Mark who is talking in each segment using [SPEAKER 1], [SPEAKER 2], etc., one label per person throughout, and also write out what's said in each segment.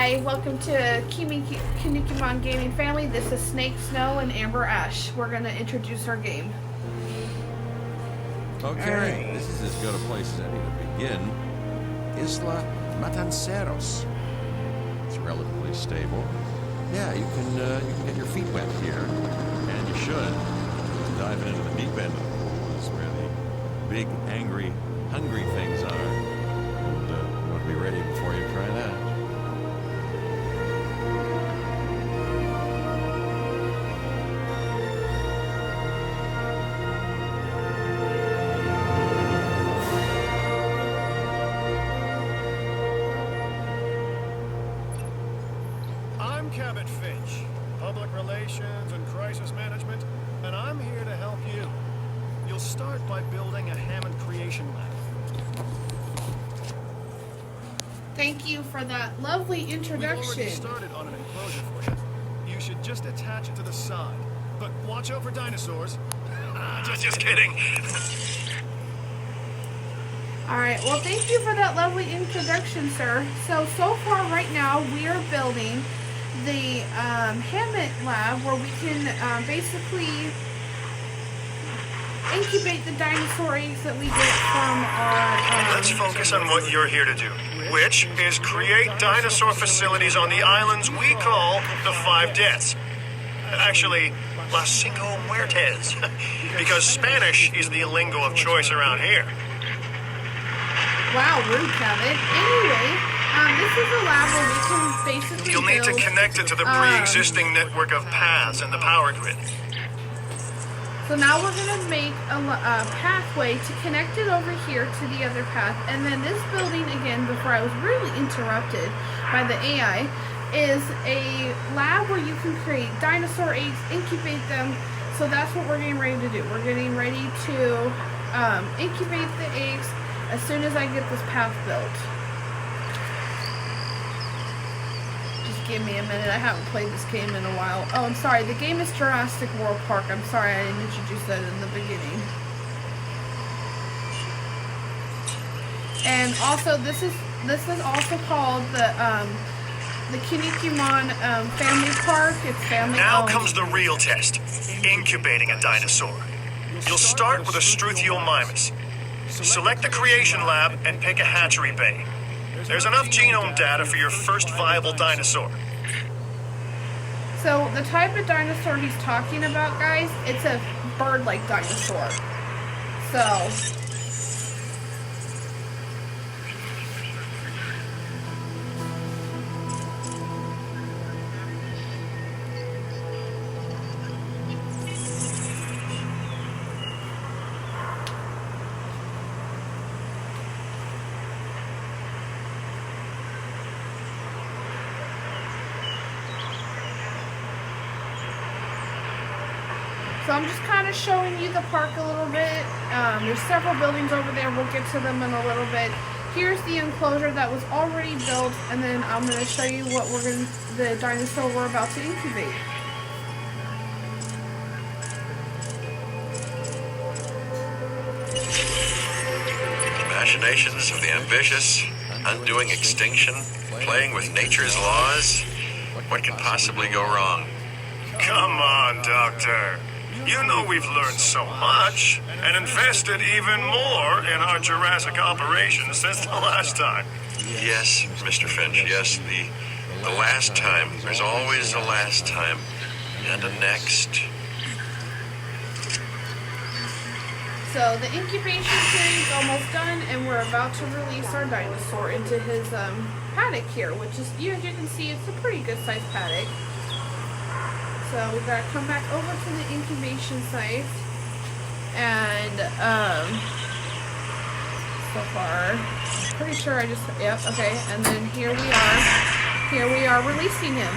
[SPEAKER 1] Hi, welcome to Kinikimon Gaming Family. This is Snake, Snow, and Amber Ash. We're going to introduce our game.
[SPEAKER 2] Okay, this is as good a place as any to begin. Isla Matanceros. It's relatively stable. Yeah, you can get your feet wet here, and you should. Diving into the deep end of the pool is where the big, angry, hungry things are. And you want to be ready before you try that.
[SPEAKER 3] Public Relations and Crisis Management, and I'm here to help you. You'll start by building a Hammond Creation Lab.
[SPEAKER 1] Thank you for that lovely introduction.
[SPEAKER 3] We've already started on an enclosure for you. You should just attach it to the side. But watch out for dinosaurs. Just kidding.
[SPEAKER 1] Alright, well thank you for that lovely introduction, sir. So far right now we are building the Hammond Lab where we can basically incubate the dinosaur eggs that we get from our...
[SPEAKER 3] Let's focus on what you're here to do, which is create dinosaur facilities on the islands we call the Five Deaths. Actually, Las Cinco Muertes, because Spanish is the lingo of choice around here.
[SPEAKER 1] Wow, rude, Kevin. Anyway, this is a lab where we can basically
[SPEAKER 3] You'll need to connect it to the pre-existing network of paths and the power grid.
[SPEAKER 1] So now we're going to make a pathway to connect it over here to the other path. And then this building, again, before I was really interrupted by the AI, is a lab where you can create dinosaur eggs, incubate them. So that's what we're getting ready to do. We're getting ready to incubate the eggs as soon as I get this path built. Just give me a minute. I haven't played this game in a while. Oh, I'm sorry. The game is Jurassic World Park. I'm sorry I didn't introduce that in the beginning. And also, this is also called the Kinikimon Family Park. It's family
[SPEAKER 3] Now
[SPEAKER 1] owned.
[SPEAKER 3] comes the real test: incubating a dinosaur. You'll start with a Struthiomimus. Select the creation lab and pick a hatchery bay. There's enough genome data for your first viable dinosaur.
[SPEAKER 1] So the type of dinosaur he's talking about, guys, it's a bird-like dinosaur. So I'm just kind of showing you the park a little bit. There's several buildings over there. We'll get to them in a little bit. Here's the enclosure that was already built, and then I'm going to show you what the dinosaur we're about to incubate.
[SPEAKER 4] Imaginations of the ambitious, undoing extinction, playing with nature's laws. What could possibly go wrong?
[SPEAKER 3] Come on, Doctor. You know we've learned so much and invested even more in our Jurassic operations since the last time.
[SPEAKER 4] Yes, Mr. Finch, yes, the last time. There's always a last time. And a next.
[SPEAKER 1] So the incubation period is almost done, and we're about to release our dinosaur into his paddock here, which is, as you can see, it's a pretty good sized paddock. So we've got to come back over to the incubation site, and so far, I'm pretty sure I just, yep, okay, and then here we are releasing him.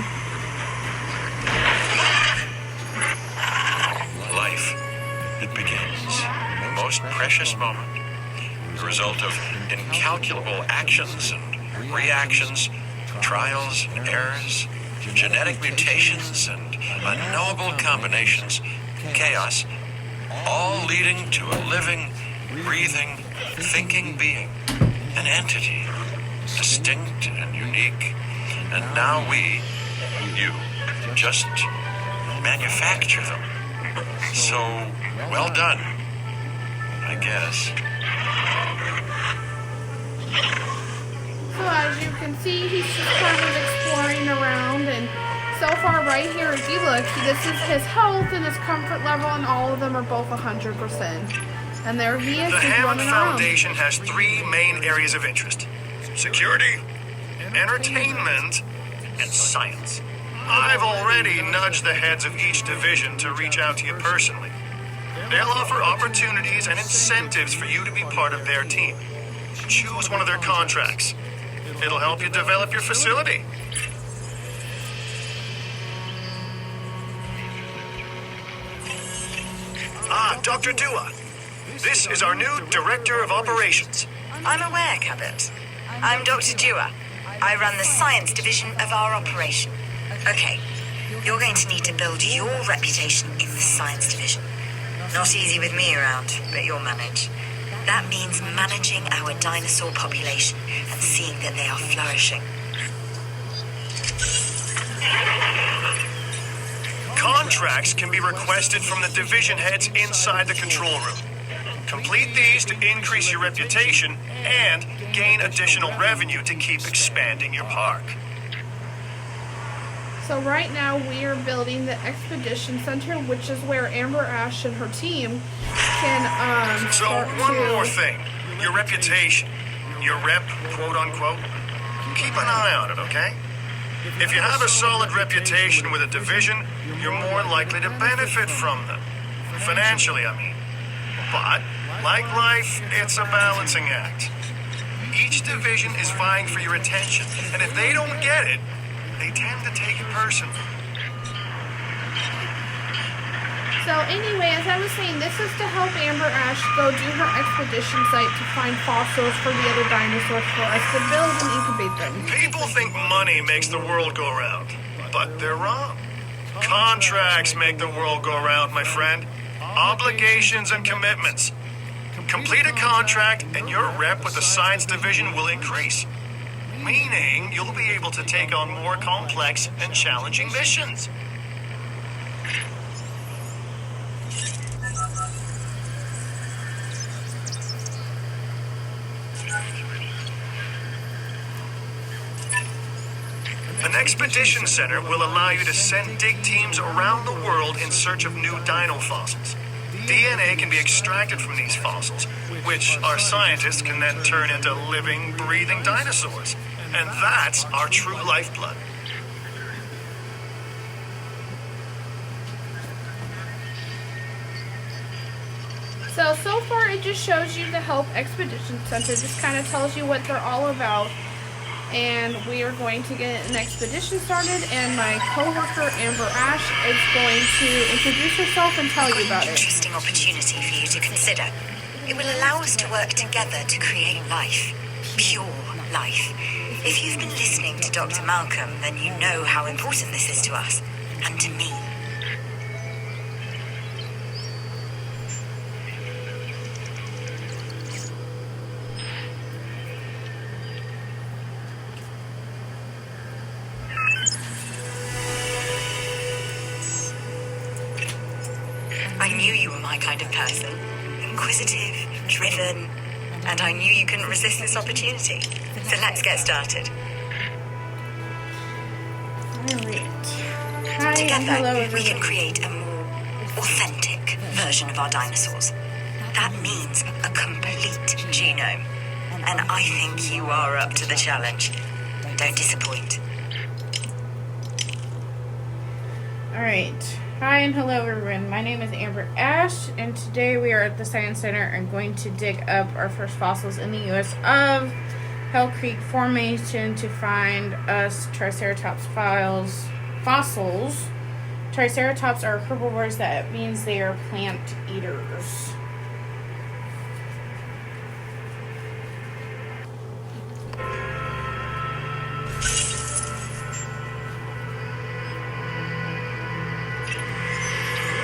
[SPEAKER 4] Life. It begins. The most precious moment. The result of incalculable actions and reactions, trials and errors, genetic mutations and unknowable combinations, chaos, all leading to a living, breathing, thinking being, an entity, distinct and unique, And now you, just manufacture them. So, well done, I guess.
[SPEAKER 1] So as you can see, he's just kind of exploring around, and so far right here, if you look, this is his health and his comfort level, and all of them are both 100%. And there he is,
[SPEAKER 3] The
[SPEAKER 1] he's
[SPEAKER 3] Hammond
[SPEAKER 1] running around.
[SPEAKER 3] Foundation has 3 main areas of interest: security, entertainment, and science. I've already nudged the heads of each division to reach out to you personally. They'll offer opportunities and incentives for you to be part of their team. Choose one of their contracts. It'll help you develop your facility. Dr. Dua. This is our new Director of Operations.
[SPEAKER 5] I'm aware, Cabot. I'm Dr. Dua. I run the science division of our operation. Okay, you're going to need to build your reputation in the science division. Not easy with me around, but you'll manage. That means managing our dinosaur population and seeing that they are flourishing.
[SPEAKER 3] Contracts can be requested from the division heads inside the control room. Complete these to increase your reputation and gain additional revenue to keep expanding your park.
[SPEAKER 1] So right now we are building the Expedition Center, which is where Amber Ash and her team can
[SPEAKER 3] So
[SPEAKER 1] start
[SPEAKER 3] one
[SPEAKER 1] to...
[SPEAKER 3] more thing. Your reputation. Your rep, quote unquote. Keep an eye on it, okay? If you have a solid reputation with a division, you're more likely to benefit from them. Financially, I mean. But, like life, it's a balancing act. Each division is vying for your attention, and if they don't get it, they tend to take it personally.
[SPEAKER 1] So anyway, as I was saying, this is to help Amber Ash go do her expedition site to find fossils for the other dinosaurs for us to build and incubate them.
[SPEAKER 3] People think money makes the world go round, but they're wrong. Contracts make the world go round, my friend. Obligations and commitments. Complete a contract and your rep with the science division will increase. Meaning you'll be able to take on more complex and challenging missions. An expedition center will allow you to send dig teams around the world in search of new dino fossils. DNA can be extracted from these fossils, which our scientists can then turn into living, breathing dinosaurs. And that's our true lifeblood.
[SPEAKER 1] So far it just shows you the Help Expedition Center. Just kind of tells you what they're all about. And we are going to get an expedition started, and my co-worker Amber Ash is going to introduce herself and tell you about
[SPEAKER 5] An
[SPEAKER 1] it.
[SPEAKER 5] interesting opportunity for you to consider. It will allow us to work together to create life. Pure life. If you've been listening to Dr. Malcolm, then you know how important this is to us. And to me. I knew you were my kind of person. Inquisitive, driven, and I knew you couldn't resist this opportunity. So let's get started.
[SPEAKER 1] Alright. Hi, and
[SPEAKER 5] Together,
[SPEAKER 1] hello
[SPEAKER 5] we can
[SPEAKER 1] everyone.
[SPEAKER 5] create a more authentic version of our dinosaurs. That means a complete genome. And I think you are up to the challenge. Don't disappoint.
[SPEAKER 1] Alright. Hi and hello everyone. My name is Amber Ash, and today we are at the Science Center and going to dig up our first fossils in the U.S. of Hell Creek Formation to find us Triceratops fossils. Triceratops are herbivores. That means they are plant eaters.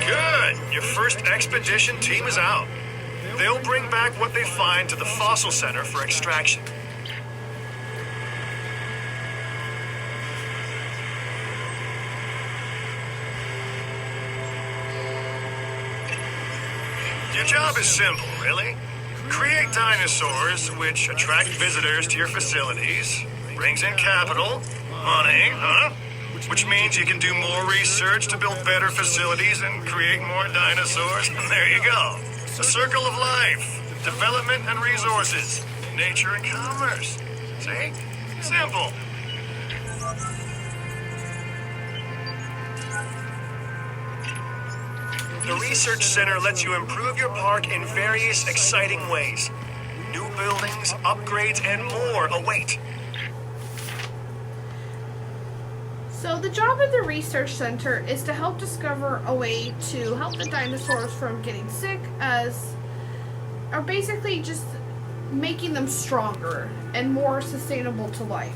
[SPEAKER 3] Good. Your first expedition team is out. They'll bring back what they find to the fossil center for extraction. Your job is simple, really. Create dinosaurs which attract visitors to your facilities, brings in capital, money, huh? Which means you can do more research to build better facilities and create more dinosaurs, and there you go. A circle of life, development and resources, nature and commerce. See? Simple. The Research Center lets you improve your park in various exciting ways. New buildings, upgrades, and more await.
[SPEAKER 1] So the job of the research center is to help discover a way to help the dinosaurs from getting sick, or basically just making them stronger and more sustainable to life.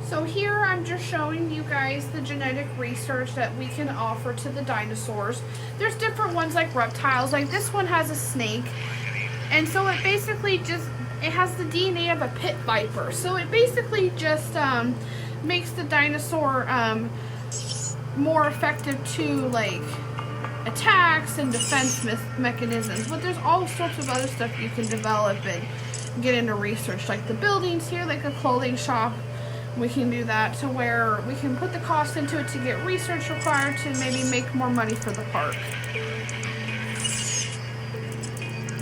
[SPEAKER 1] So here I'm just showing you guys the genetic research that we can offer to the dinosaurs. There's different ones like reptiles, like this one has a snake. And so it basically it has the DNA of a pit viper. So it basically just makes the dinosaur more effective to like attacks and defense mechanisms. But there's all sorts of other stuff you can develop and get into research, like the buildings here, like a clothing shop. We can do that to where we can put the cost into it to get research required to maybe make more money for the park.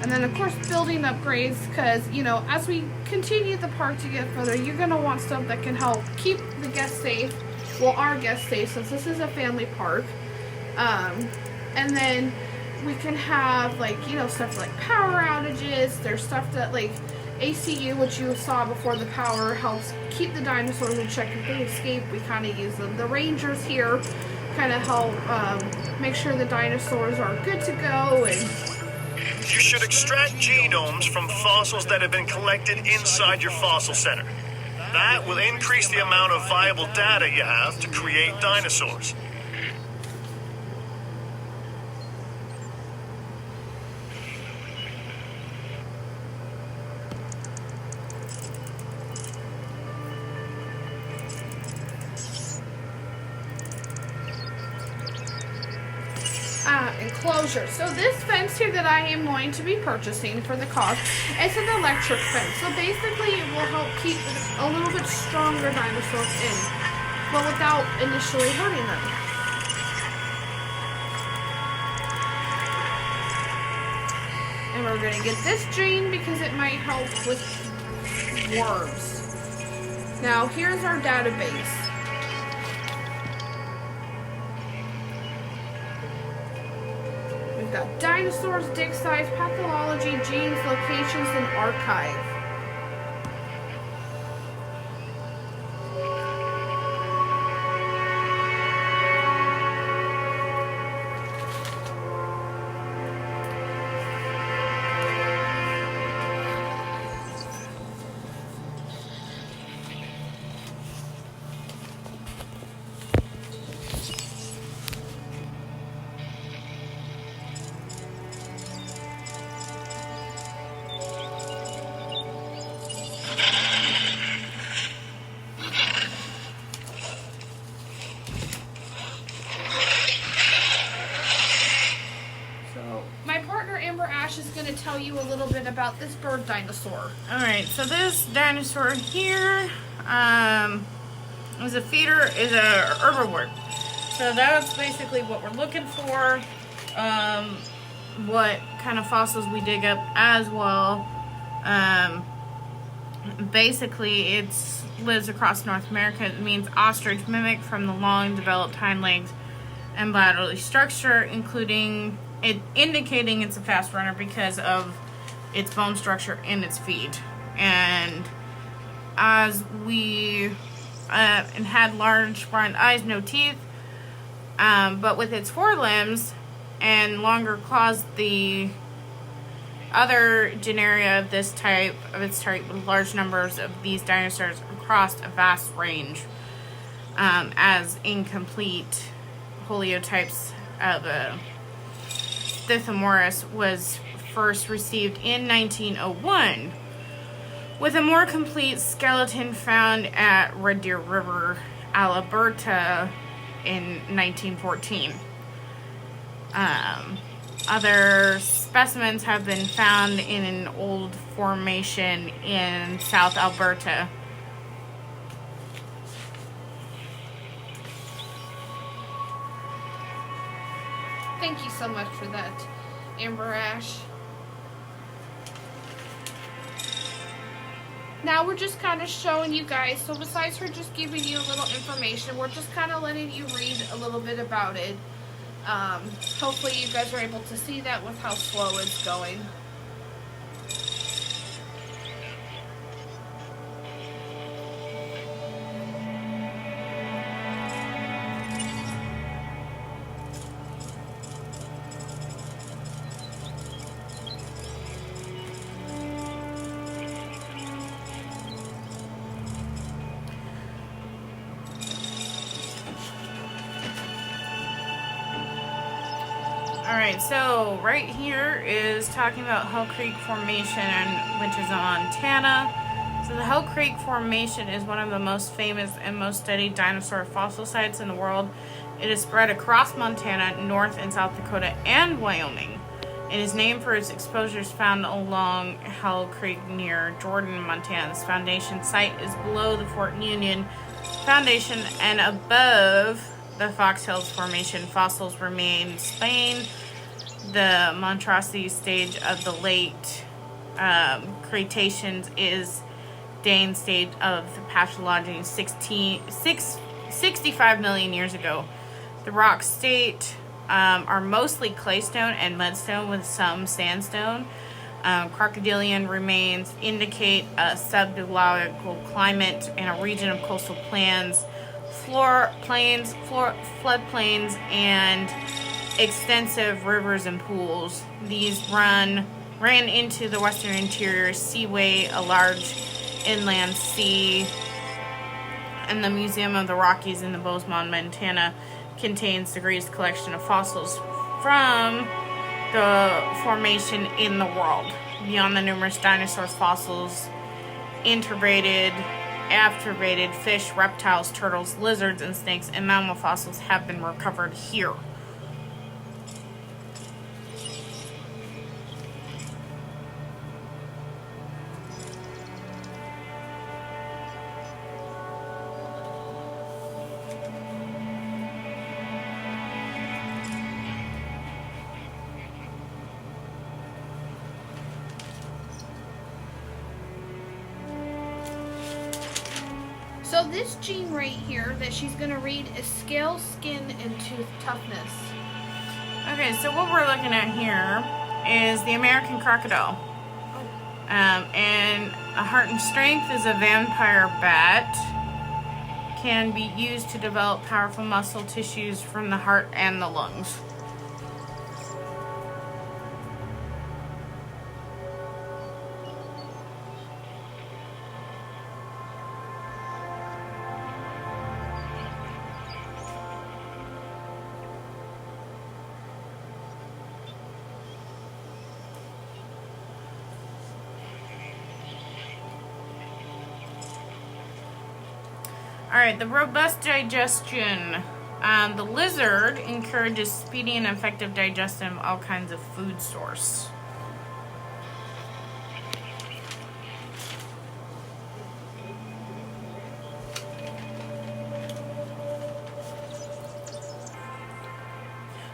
[SPEAKER 1] And then of course building upgrades, because you know, as we continue the park to get further, you're going to want stuff that can help keep the guests safe, well, our guests safe, since this is a family park. And then we can have like, you know, stuff like power outages. There's stuff that like ACU, which you saw before, the power helps keep the dinosaurs in check. If they escape, we kind of use them. The rangers here kind of help make sure the dinosaurs are good to go. And
[SPEAKER 3] you should extract genomes from fossils that have been collected inside your fossil center. That will increase the amount of viable data you have to create dinosaurs.
[SPEAKER 1] Enclosure. So this fence here that I am going to be purchasing for the cost, it's an electric fence. So basically it will help keep a little bit stronger dinosaurs in, but without initially hurting them. And we're going to get this gene because it might help with worms. Now here's our database. We've got dinosaurs, dig size, pathology, genes, locations, and archive. Is going to tell you a little bit about this bird dinosaur.
[SPEAKER 6] Alright, so this dinosaur here is a feeder, is a herbivore. So that's basically what we're looking for. What kind of fossils we dig up as well. Basically, it lives across North America. It means ostrich mimic from the long developed hind legs and bodily structure, indicating it's a fast runner because of its bone structure in its feet. And as we and had large front eyes, no teeth, but with its forelimbs and longer claws, the other genera of its type with large numbers of these dinosaurs across a vast range, as incomplete holotypes of Stithomoris was first received in 1901, with a more complete skeleton found at Red Deer River, Alberta in 1914. Other specimens have been found in an old formation in South Alberta.
[SPEAKER 1] Thank you so much for that, Amber Ash. Now we're just kind of showing you guys, so besides her just giving you a little information, we're just kind of letting you read a little bit about it. Hopefully you guys are able to see that with how slow it's going.
[SPEAKER 6] Alright, so right here is talking about Hell Creek Formation, which is in Montana. So the Hell Creek Formation is one of the most famous and most studied dinosaur fossil sites in the world. It is spread across Montana, North and South Dakota, and Wyoming. It is named for its exposures found along Hell Creek near Jordan, Montana. This foundation site is below the Fort Union Foundation and above the Fox Hills Formation. Fossils remain in Spain, the monstrosity stage of the late Cretaceous is Dane stage of the pathology 65 million years ago. The rock state are mostly claystone and mudstone with some sandstone. Crocodilian remains indicate a subgeological climate and a region of coastal plains, floodplains, and extensive rivers and pools. These ran into the western interior seaway, a large inland sea, and the Museum of the Rockies in the Bozeman, Montana, contains the greatest collection of fossils from the formation in the world. Beyond the numerous dinosaur fossils, invertebrate, amphibian fish, reptiles, turtles, lizards, and snakes, and mammal fossils have been recovered here.
[SPEAKER 1] So this gene right here that she's going to read is scale, skin, and tooth toughness.
[SPEAKER 6] Okay, so what we're looking at here is the American crocodile. And a heart and strength is a vampire bat. Can be used to develop powerful muscle tissues from the heart and the lungs. Alright, the robust digestion. The lizard encourages speedy and effective digestion of all kinds of food source.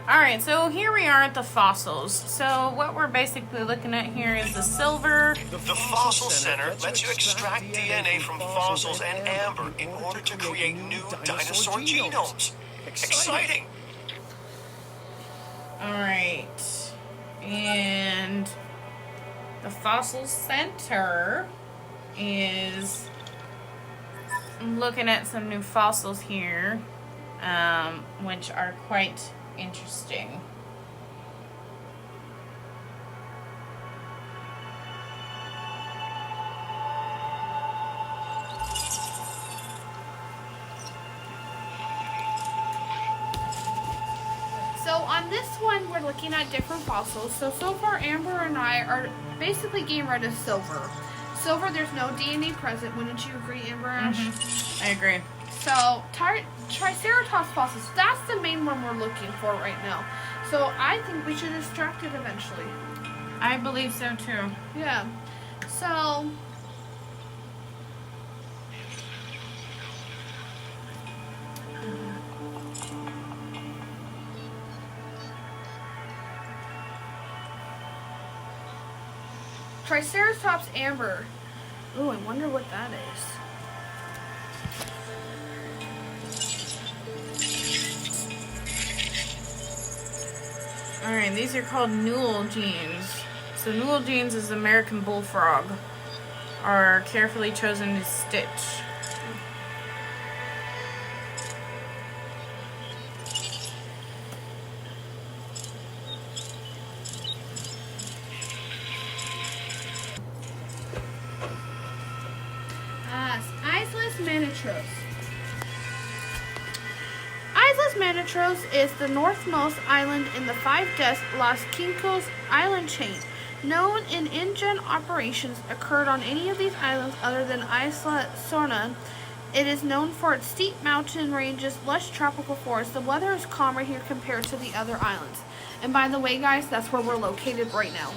[SPEAKER 6] Alright, so here we are at the fossils. So what we're basically looking at here is the silver.
[SPEAKER 3] The Fossil Center lets you extract DNA from fossils and amber in order to create new dinosaur genomes. Exciting!
[SPEAKER 6] Alright. And the Fossil Center is I'm looking at some new fossils here, which are quite interesting.
[SPEAKER 1] So on this one, we're looking at different fossils. So far, Amber and I are basically getting rid of silver. Silver, there's no DNA present. Wouldn't you agree, Amber Ash?
[SPEAKER 6] I agree.
[SPEAKER 1] So, Triceratops fossils, that's the main one we're looking for right now. So I think we should extract it eventually.
[SPEAKER 6] I believe so too.
[SPEAKER 1] Yeah. So... Triceratops amber. Ooh, I wonder what that is.
[SPEAKER 6] Alright, these are called newel genes. So newel genes is American bullfrog. Are carefully chosen to stitch.
[SPEAKER 1] Islas Manitros. Islas Manitros is the northmost island in the Five Deaths Los Quincos island chain. No in-gen operations occurred on any of these islands other than Isla Sorna. It is known for its steep mountain ranges, lush tropical forests. The weather is calmer here compared to the other islands. And by the way, guys, that's where we're located right now.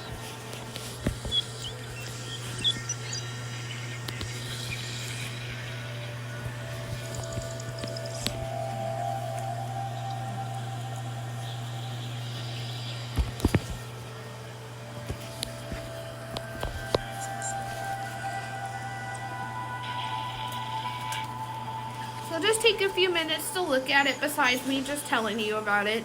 [SPEAKER 1] So just take a few minutes to look at it besides me just telling you about it.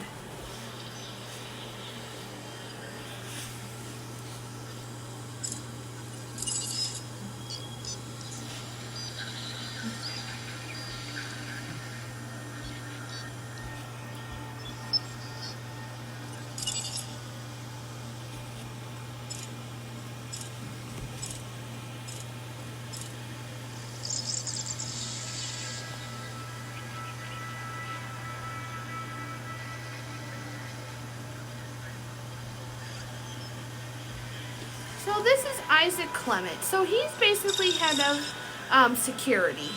[SPEAKER 1] So this is Isaac Clement. So he's basically head of security.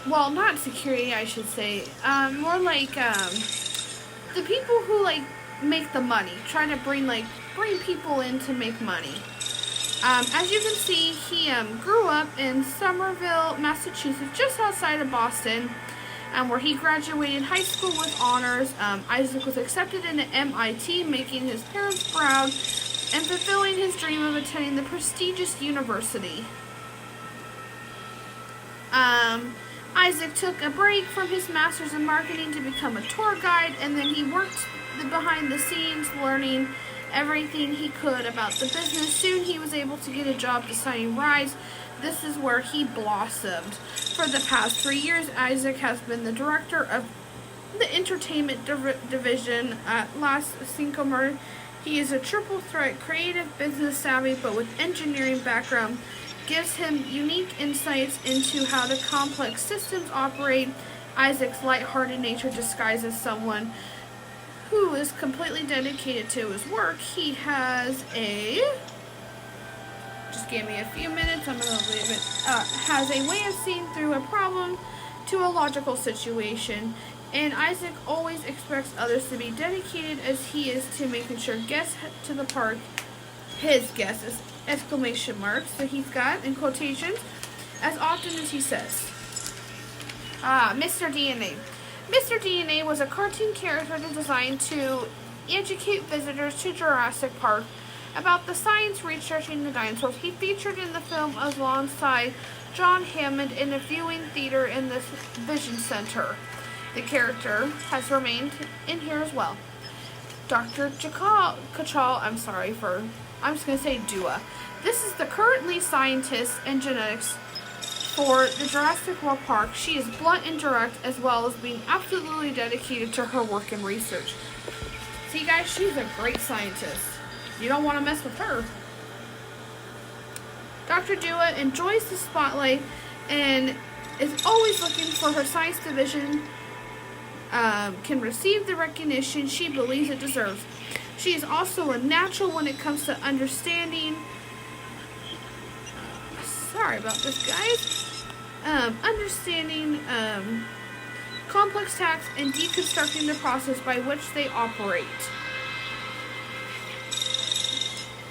[SPEAKER 1] Well, not security, I should say. More like the people who like make the money. Try to bring people in to make money. As you can see, he grew up in Somerville, Massachusetts, just outside of Boston, where he graduated high school with honors. Isaac was accepted into MIT, making his parents proud and fulfilling his dream of attending the prestigious university. Isaac took a break from his master's in marketing to become a tour guide, and then he worked behind the scenes, learning everything he could about the business. Soon he was able to get a job designing rides. This is where he blossomed. For the past 3 years, Isaac has been the director of the entertainment division at Las Cinco. He is a triple threat, creative, business savvy, but with engineering background. Gives him unique insights into how the complex systems operate. Isaac's lighthearted nature disguises someone who is completely dedicated to his work. He has just give me a few minutes, I'm going to leave it, has a way of seeing through a problem to a logical situation. And Isaac always expects others to be dedicated as he is to making sure guests to the park, his guests, is exclamation marks, that he's got in quotations, as often as he says. Mr. DNA. Mr. DNA was a cartoon character designed to educate visitors to Jurassic Park about the science researching the dinosaurs. He featured in the film alongside John Hammond in a viewing theater in the Vision Center. The character has remained in here as well. Dr. Kachal, I'm just going to say Dua. This is the current lead scientist in genetics for the Jurassic World Park. She is blunt and direct, as well as being absolutely dedicated to her work and research. See guys, she's a great scientist. You don't want to mess with her. Dr. Dua enjoys the spotlight and is always looking for her science division can receive the recognition she believes it deserves. She is also a natural when it comes to understanding. Sorry about this, guys. Understanding complex tasks and deconstructing the process by which they operate.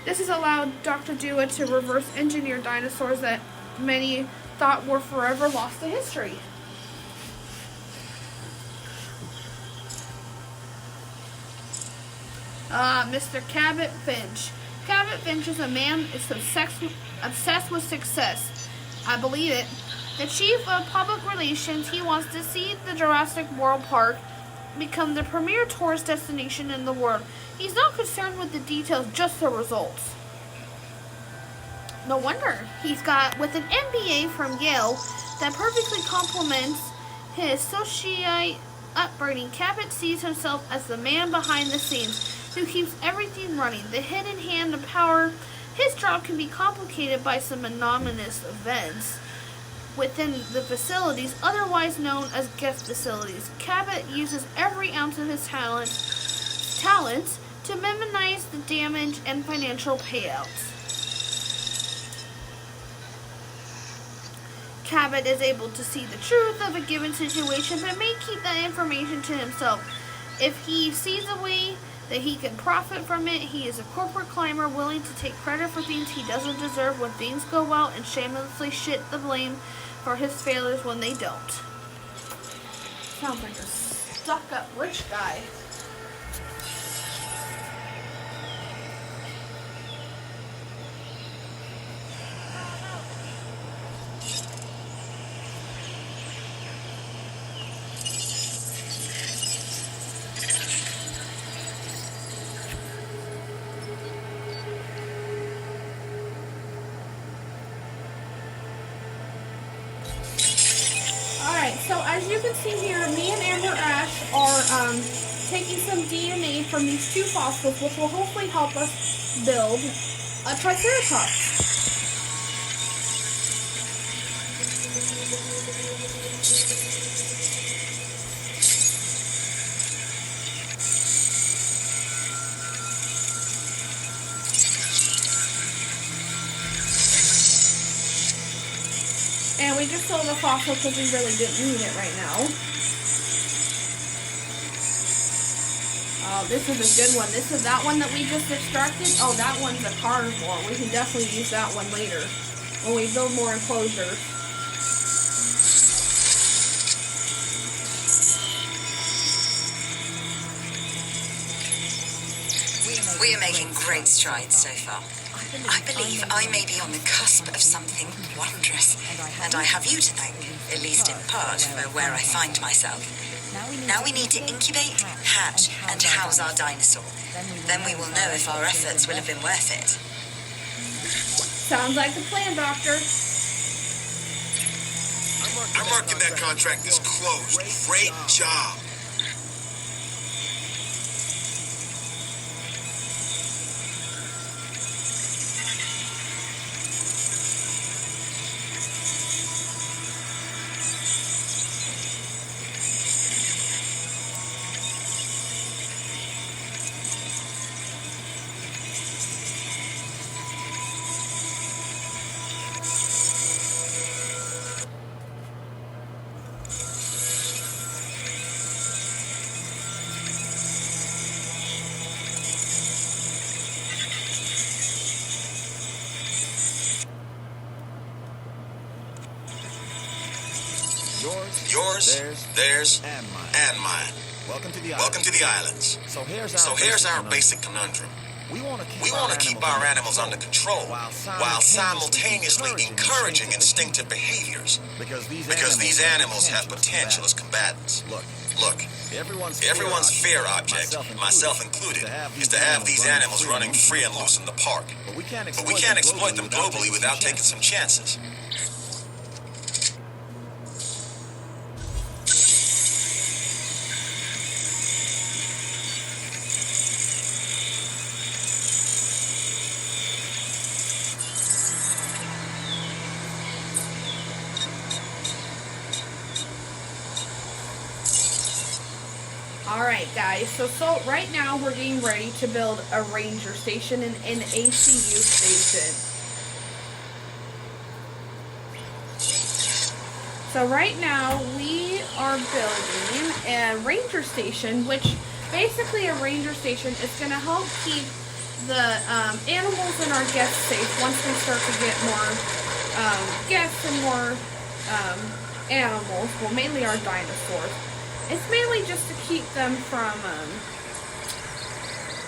[SPEAKER 1] This has allowed Dr. Dua to reverse engineer dinosaurs that many thought were forever lost to history. Mr. Cabot Finch. Cabot Finch is a man obsessed with success. I believe it. The chief of public relations, he wants to see the Jurassic World Park become the premier tourist destination in the world. He's not concerned with the details, just the results. No wonder. He's got, with an MBA from Yale that perfectly complements his socialite upbringing, Cabot sees himself as the man behind the scenes who keeps everything running. The hidden hand of power. His job can be complicated by some anomalous events within the facilities, otherwise known as guest facilities. Cabot uses every ounce of his talents to minimize the damage and financial payouts. Cabot is able to see the truth of a given situation, but may keep that information to himself. If he sees a way that he can profit from it, he is a corporate climber willing to take credit for things he doesn't deserve when things go well, and shamelessly shit the blame for his failures when they don't. Sounds like a stuck-up rich guy. So as you can see here, me and Amber Ash are taking some DNA from these two fossils, which will hopefully help us build a Triceratops. And we just sold a fossil because we really didn't need it right now. Oh, this is a good one. This is that one that we just extracted. Oh, that one's a carnivore. We can definitely use that one later when we build more enclosures.
[SPEAKER 5] We are making great strides so far. I believe I may be on the cusp of something wondrous, and I have you to thank, at least in part, for where I find myself. Now we need to incubate, hatch, and house our dinosaur. Then we will know if our efforts will have been worth it.
[SPEAKER 1] Sounds like a plan, Doctor.
[SPEAKER 3] I'm marking that contract as closed. Great job. Yours, theirs, and mine.
[SPEAKER 7] Welcome to the
[SPEAKER 3] islands.
[SPEAKER 7] So
[SPEAKER 3] here's our basic conundrum. We want to keep our animals under control while simultaneously encouraging instinctive behaviors because these animals have potential as combatants. Look, everyone's fear object, myself included, is to have these animals running free and loose in the park. But we can't exploit them globally without taking some chances.
[SPEAKER 1] Alright guys, so right now we're getting ready to build a ranger station and an ACU station. So right now we are building a ranger station, which basically a ranger station is going to help keep the animals and our guests safe once we start to get more guests and more animals, well mainly our dinosaurs. It's mainly just to keep them from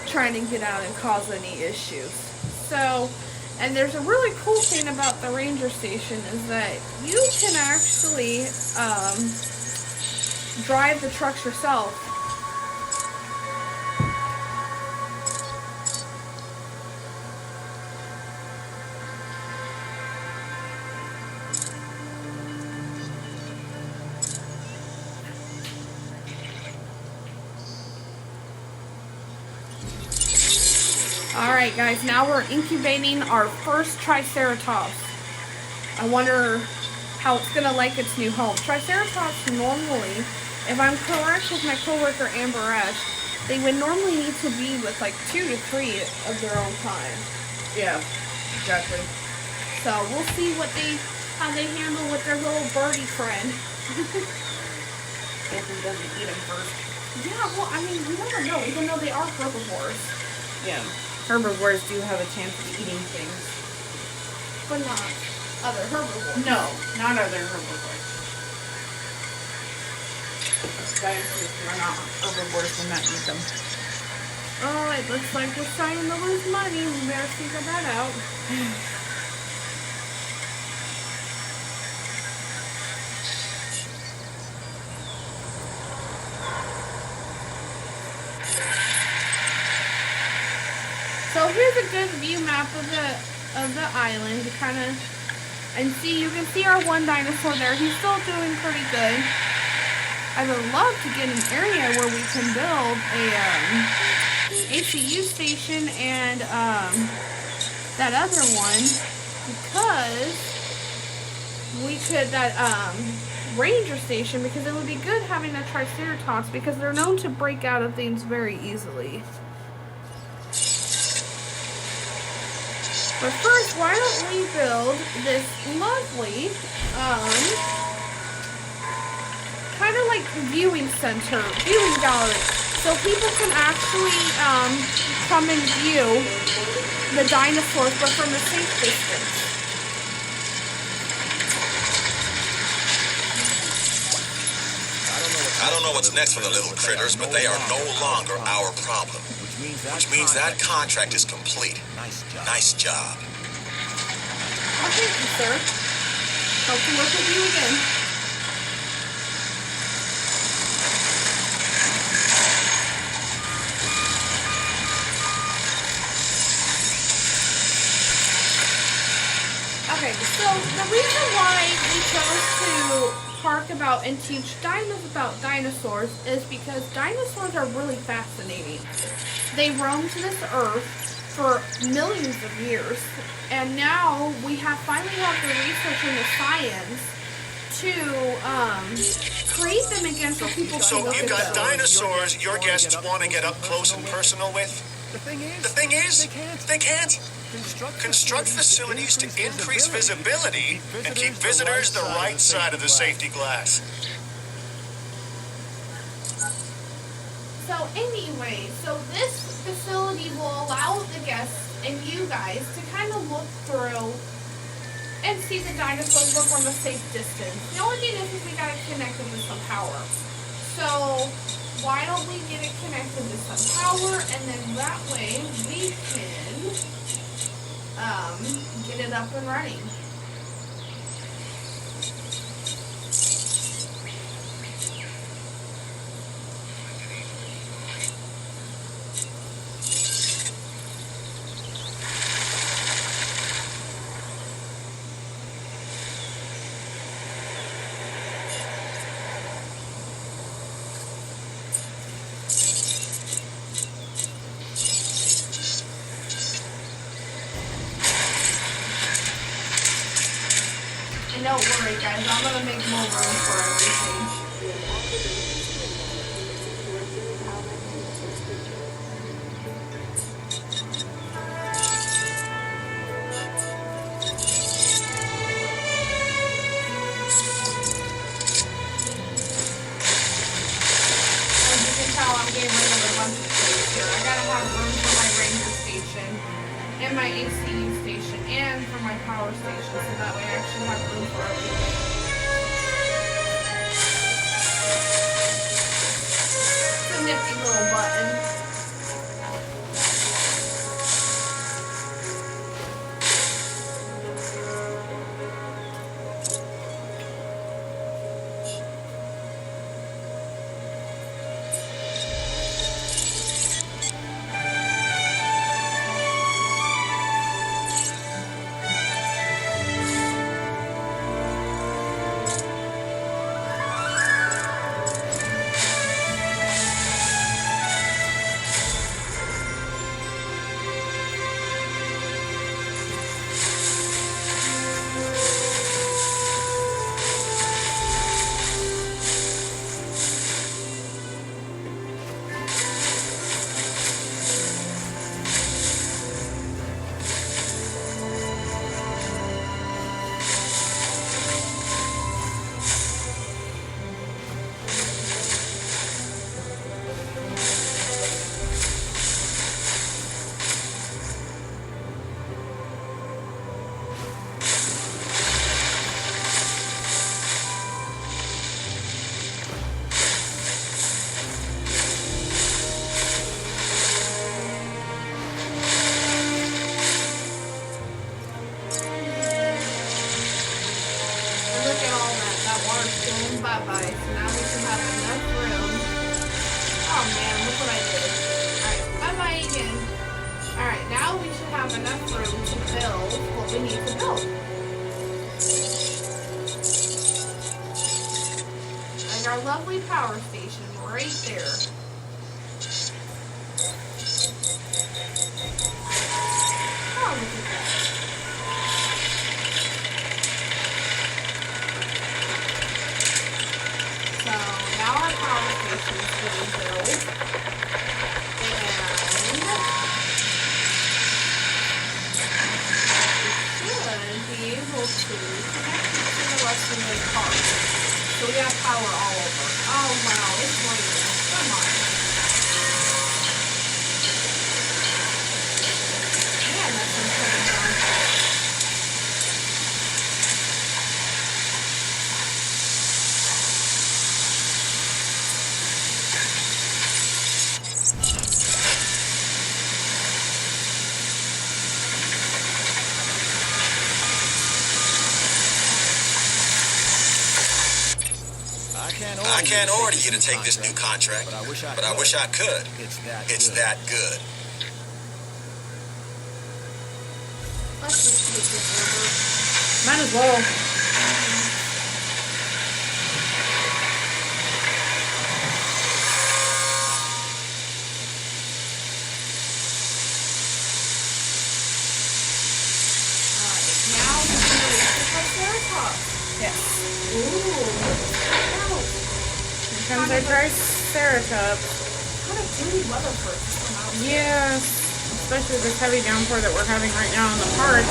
[SPEAKER 1] trying to get out and cause any issues. So, and there's a really cool thing about the ranger station is that you can actually drive the trucks yourself. Alright guys, now we're incubating our first Triceratops. I wonder how it's going to like its new home. Triceratops normally, if I'm correct with my coworker Amber Ash, they would normally need to be with like 2 to 3 of their own kind.
[SPEAKER 6] Yeah, exactly.
[SPEAKER 1] So we'll see how they handle with their little birdie friend.
[SPEAKER 6] If he doesn't eat them first.
[SPEAKER 1] Yeah, well, I mean, you never know, even though they are herbivores.
[SPEAKER 6] Yeah. Herbivores do have a chance of eating things.
[SPEAKER 1] But not other herbivores.
[SPEAKER 6] No, not other herbivores. Dinosaurs are not herbivores, will not eat them.
[SPEAKER 1] Oh, it looks like we're starting to lose money. We better figure that out. So here's a good view map of the island to kind of and see. You can see our one dinosaur there. He's still doing pretty good. I would love to get an area where we can build a ACU station and that other one, because we could ranger station, because it would be good having a Triceratops because they're known to break out of things very easily. But first, why don't we build this lovely, kind of like viewing center, viewing gallery, so people can actually come and view the dinosaurs, but from a safe distance.
[SPEAKER 7] I don't know what's next for the little critters, but they are no longer our problem. Which means that contract is complete. Nice job.
[SPEAKER 1] Oh, thank you, sir. Hope to work with you again. Okay, so the reason why we chose to talk about and teach about dinosaurs is because dinosaurs are really fascinating. They roamed this earth for millions of years, and now we finally have the research and the science to create them again for people to
[SPEAKER 3] So
[SPEAKER 1] look
[SPEAKER 3] you've
[SPEAKER 1] at
[SPEAKER 3] got
[SPEAKER 1] them.
[SPEAKER 3] dinosaurs your guests want to get up close and personal with?
[SPEAKER 2] The
[SPEAKER 3] The thing is, they can't. Construct facilities to increase visibility and keep visitors the right side of the safety glass.
[SPEAKER 1] So anyway, so this facility will allow the guests and you guys to kind of look through and see the dinosaurs, but from a safe distance. The only thing is we gotta connect it with some power. So why don't we get it connected with some power, and then that way we can get it up and running. And don't worry guys, I'm gonna make more room for everything. and my ACU station, and for my power station, so that way I actually have room for everything. It's a nifty little button. Bye-bye. So now we should have enough room. Oh man, look what I did. Alright, bye-bye again. Alright, now we should have enough room to build what we need to build. Like our lovely power station right there. Oh, look at that. So now our power station is getting built, and we should be able to connect it to the rest of the car. So we have power all over. Oh wow, it's raining. Come on. Man, that's unputting down.
[SPEAKER 7] I can't order you to take this new contract, but I wish I could. It's that good.
[SPEAKER 1] Let's just take this over.
[SPEAKER 6] Might as well.
[SPEAKER 1] Alright, now we're going to wait for Triceratops.
[SPEAKER 6] Yes.
[SPEAKER 1] Ooh, wow.
[SPEAKER 6] Here comes our Triceratops.
[SPEAKER 1] What a pretty weather for it to come out.
[SPEAKER 6] Yes. Especially this heavy downpour that we're having right now in the park.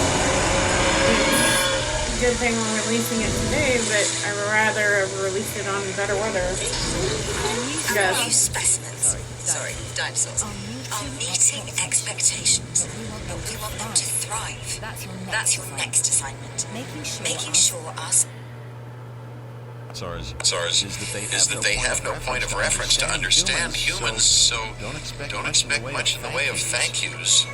[SPEAKER 6] It's a good thing we're releasing it today, but I would rather have released it on better weather.
[SPEAKER 5] New
[SPEAKER 6] Yes.
[SPEAKER 5] specimens, dinosaurs, are meeting expectations, but we want them to thrive. That's your next assignment. Making sure our
[SPEAKER 4] SARS is that they have no point of reference to understand humans, so don't expect much in the way of thank yous.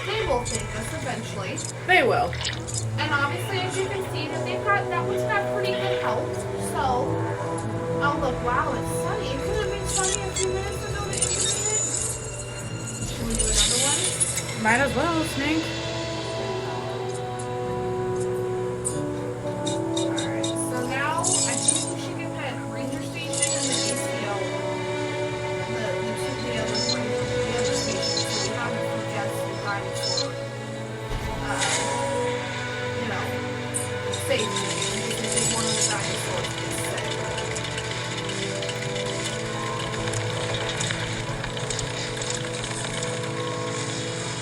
[SPEAKER 1] They will thank us eventually.
[SPEAKER 6] They will.
[SPEAKER 1] And obviously, as you can see, that one's got pretty good health. So, oh look, wow, it's sunny. It could have been sunny a few minutes ago that you made it. Can we do another one?
[SPEAKER 6] Might as well, Snake.
[SPEAKER 1] Alright, so now I think we should get that ranger station and the ACO. The other stations. So we have a guest dinosaur. Safety. Because if one of the dinosaurs gets sick.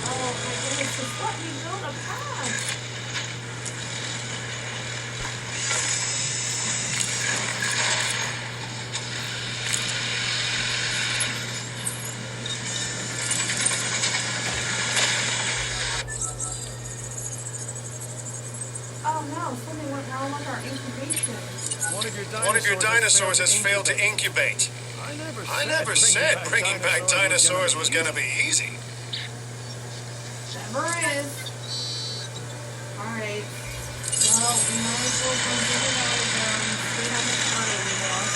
[SPEAKER 1] Oh my goodness, just let me no, something went wrong with our incubation.
[SPEAKER 3] One of your dinosaurs has failed to incubate. I never said bringing back dinosaurs was gonna be easy.
[SPEAKER 1] Never is. Alright. Well, we might as well go get it out of there and see how much money we lost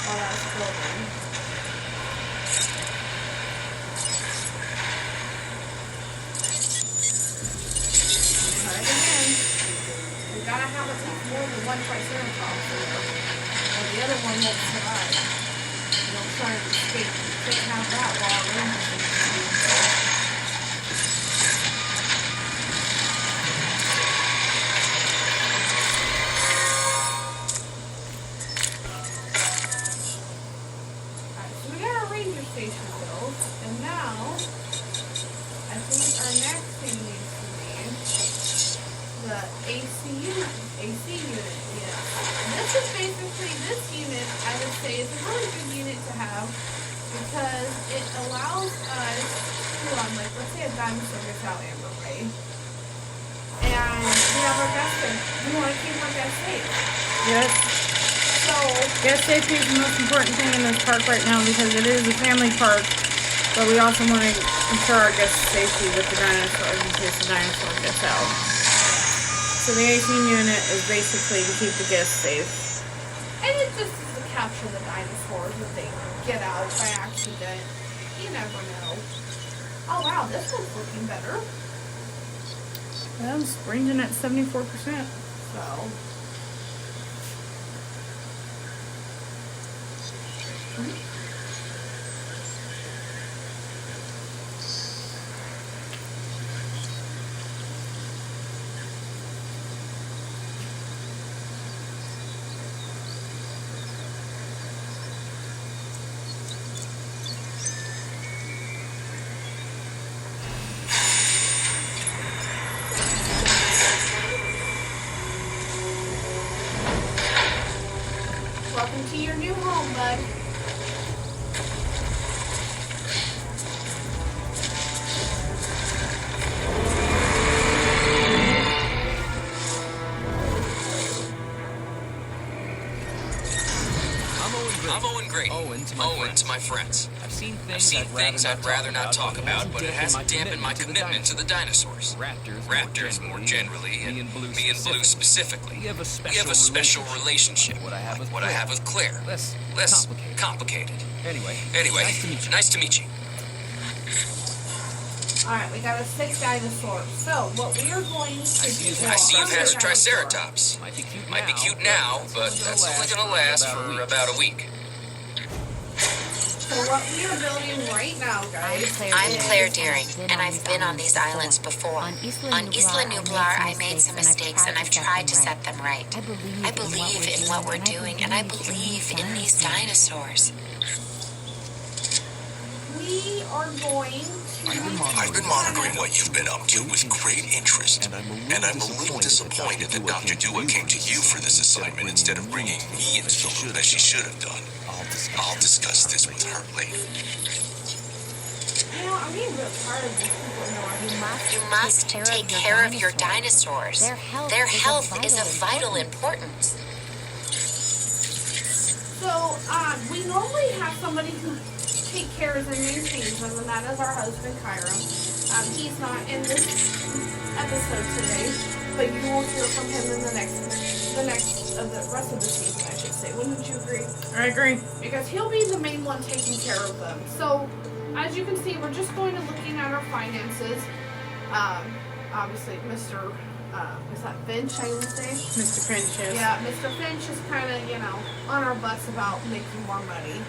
[SPEAKER 1] while that's building. Try it again. We gotta have at least more than one Triceratops here, or the other one won't survive. Don't try to escape. You can't have that while we're station built, and now I think our next thing needs to be the AC unit. Yeah. And this is basically, this unit, I would say, is a really good unit to have because it allows us to, like, let's say a dinosaur gets out Amber Way, and we have our guest safe. We want to keep our guest safe.
[SPEAKER 6] Yes.
[SPEAKER 1] So,
[SPEAKER 6] Guest safety is the most important thing in this park right now because it is a family park, but we also want to ensure our guest safety with the dinosaurs in case the dinosaur gets out. So the AC unit is basically to keep the guests safe.
[SPEAKER 1] and it just is to capture the dinosaurs if they get out by accident. You never know. Oh wow, this one's looking better.
[SPEAKER 6] Well, it's ranging at 74%.
[SPEAKER 1] So. Welcome to your new home, bud.
[SPEAKER 8] I'm Owen Grady. Owen to my friends. I've seen things I'd rather not talk about, but it hasn't dampened my commitment to the dinosaurs. Raptors more generally, and me and Blue specifically. We have a special relationship, like what I have with Claire. Less complicated. Anyway, nice to meet you.
[SPEAKER 1] Alright, we got a 6 dinosaurs. So, what we are going to do...
[SPEAKER 8] I see you've hatched a Triceratops. Might be cute now, but that's only gonna last for about a week.
[SPEAKER 1] So what we are building right now, guys...
[SPEAKER 5] I'm Claire Deering, and I've been on these islands before. On Isla Nublar, I made some mistakes, and I've tried to set them right. I believe in what we're doing, and I believe in these dinosaurs.
[SPEAKER 1] We are going to...
[SPEAKER 7] I've been monitoring what you've been up to with great interest, and I'm a little disappointed that Dr. Dua came to you for this assignment instead of bringing me into the loop as she should have done. I'll discuss this with her later.
[SPEAKER 1] You know, I'm getting real tired of these people.
[SPEAKER 5] You must take care of your dinosaurs. Their health is of vital importance.
[SPEAKER 1] So, we normally have somebody who take care of and maintains them, and that is our husband, Kyram. He's not in this episode today, but you will hear from him in the rest of the season, I should say. Wouldn't you agree?
[SPEAKER 6] I agree.
[SPEAKER 1] Because he'll be the main one taking care of them. So, as you can see, we're just going to looking at our finances. Obviously, Mr. Is that Finch, I would say?
[SPEAKER 6] Mr. Finch, yes.
[SPEAKER 1] Yeah, Mr. Finch is kind of, on our butts about making more money.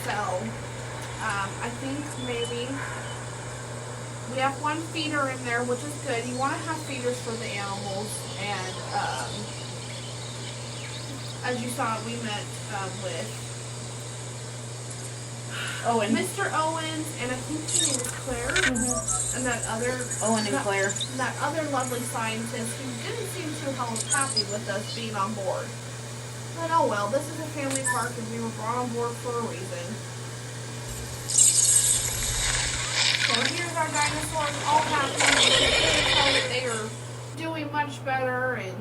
[SPEAKER 1] So, I think maybe we have one feeder in there, which is good. You want to have feeders for the animals, and as you saw, we met with Mr. Owens, and I think his name was Claire, and that other
[SPEAKER 6] Claire.
[SPEAKER 1] that other lovely scientist who didn't seem too happy with us being on board. But oh well, this is a family park, and we were brought on board for a reason. So here's our dinosaurs all happy. You can tell that they are doing much better, and